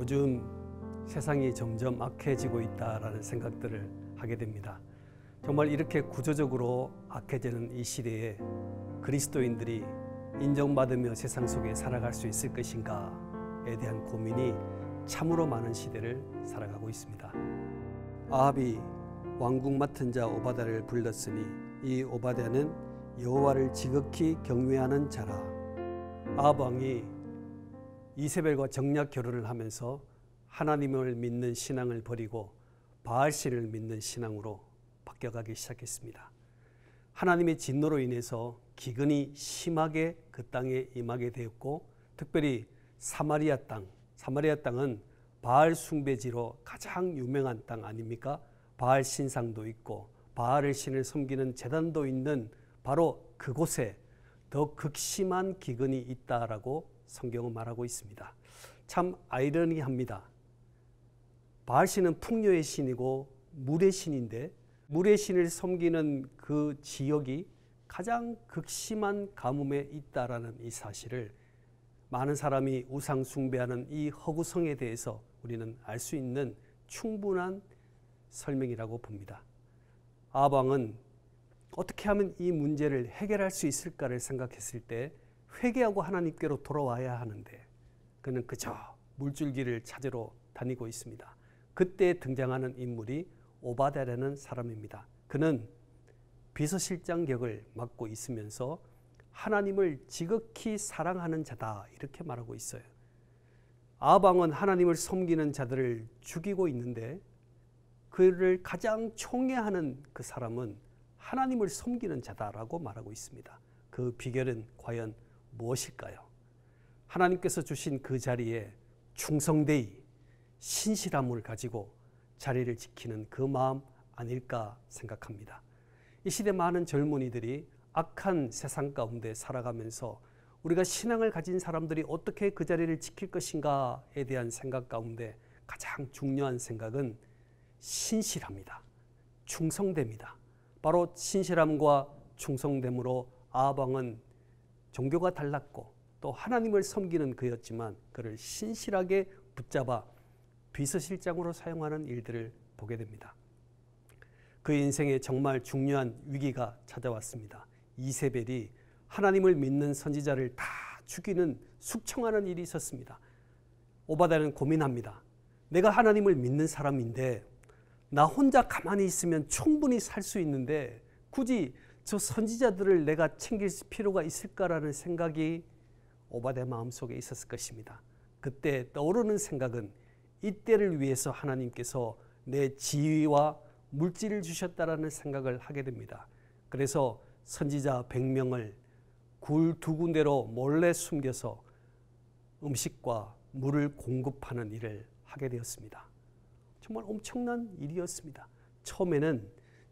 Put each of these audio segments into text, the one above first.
요즘 세상이 점점 악해지고 있다라는 생각들을 하게 됩니다. 정말 이렇게 구조적으로 악해지는 이 시대에 그리스도인들이 인정받으며 세상 속에 살아갈 수 있을 것인가에 대한 고민이 참으로 많은 시대를 살아가고 있습니다. 아합이 왕궁 맡은 자 오바댜를 불렀으니 이 오바댜는 여호와를 지극히 경외하는 자라. 아합 왕이 이세벨과 정략 결혼을 하면서 하나님을 믿는 신앙을 버리고 바알신을 믿는 신앙으로 바뀌어가기 시작했습니다. 하나님의 진노로 인해서 기근이 심하게 그 땅에 임하게 되었고, 특별히 사마리아 땅은 바알 숭배지로 가장 유명한 땅 아닙니까? 바알 신상도 있고 바알을 신을 섬기는 제단도 있는 바로 그곳에 더 극심한 기근이 있다라고 성경은 말하고 있습니다. 참 아이러니합니다. 바알 신은 풍요의 신이고 물의 신인데, 물의 신을 섬기는 그 지역이 가장 극심한 가뭄에 있다라는 이 사실을 많은 사람이 우상 숭배하는 이 허구성에 대해서 우리는 알 수 있는 충분한 설명이라고 봅니다. 아합 왕은 어떻게 하면 이 문제를 해결할 수 있을까를 생각했을 때 회개하고 하나님께로 돌아와야 하는데, 그는 그저 물줄기를 찾으러 다니고 있습니다. 그때 등장하는 인물이 오바댜라는 사람입니다. 그는 비서실장 격을 맡고 있으면서 하나님을 지극히 사랑하는 자다, 이렇게 말하고 있어요. 아합 왕은 하나님을 섬기는 자들을 죽이고 있는데, 그를 가장 총애하는 그 사람은 하나님을 섬기는 자다라고 말하고 있습니다. 그 비결은 과연 무엇일까요? 하나님께서 주신 그 자리에 충성되이 신실함을 가지고 자리를 지키는 그 마음 아닐까 생각합니다. 이 시대 많은 젊은이들이 악한 세상 가운데 살아가면서 우리가 신앙을 가진 사람들이 어떻게 그 자리를 지킬 것인가에 대한 생각 가운데 가장 중요한 생각은 신실합니다. 충성됩니다. 바로 신실함과 충성됨으로 아합 왕은 종교가 달랐고 또 하나님을 섬기는 그였지만, 그를 신실하게 붙잡아 비서실장으로 사용하는 일들을 보게 됩니다. 그 인생에 정말 중요한 위기가 찾아왔습니다. 이세벨이 하나님을 믿는 선지자를 다 죽이는, 숙청하는 일이 있었습니다. 오바댜는 고민합니다. 내가 하나님을 믿는 사람인데 나 혼자 가만히 있으면 충분히 살 수 있는데 굳이 저 선지자들을 내가 챙길 필요가 있을까라는 생각이 오바댜 마음속에 있었을 것입니다. 그때 떠오르는 생각은 이때를 위해서 하나님께서 내 지위와 물질을 주셨다라는 생각을 하게 됩니다. 그래서 선지자 100명을 굴 2군데로 몰래 숨겨서 음식과 물을 공급하는 일을 하게 되었습니다. 정말 엄청난 일이었습니다. 처음에는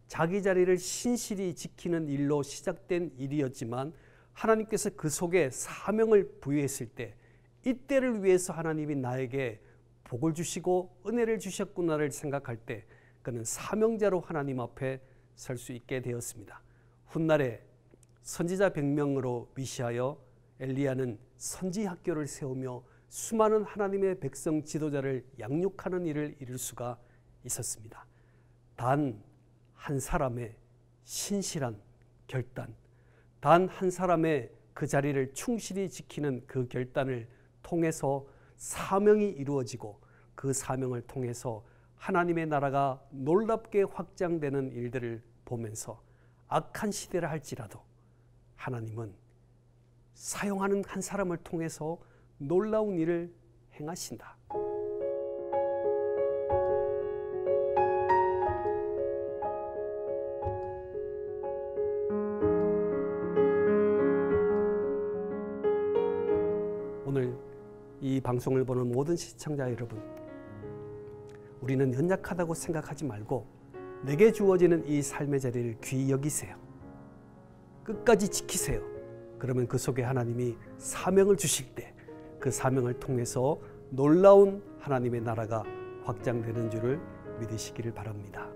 자기 자리를 신실히 지키는 일로 시작된 일이었지만, 하나님께서 그 속에 사명을 부여했을 때 이때를 위해서 하나님이 나에게 복을 주시고 은혜를 주셨구나를 생각할 때 그는 사명자로 하나님 앞에 설 수 있게 되었습니다. 훗날에 선지자 100명으로 위시하여 엘리야는 선지 학교를 세우며 수많은 하나님의 백성 지도자를 양육하는 일을 이룰 수가 있었습니다. 단 한 사람의 신실한 결단, 단 한 사람의 그 자리를 충실히 지키는 그 결단을 통해서 사명이 이루어지고, 그 사명을 통해서 하나님의 나라가 놀랍게 확장되는 일들을 보면서 악한 시대라 할지라도 하나님은 사용하는 한 사람을 통해서 놀라운 일을 행하신다. 오늘 이 방송을 보는 모든 시청자 여러분, 우리는 연약하다고 생각하지 말고 내게 주어지는 이 삶의 자리를 귀히 여기세요. 끝까지 지키세요. 그러면 그 속에 하나님이 사명을 주실 때 그 사명을 통해서 놀라운 하나님의 나라가 확장되는 줄을 믿으시기를 바랍니다.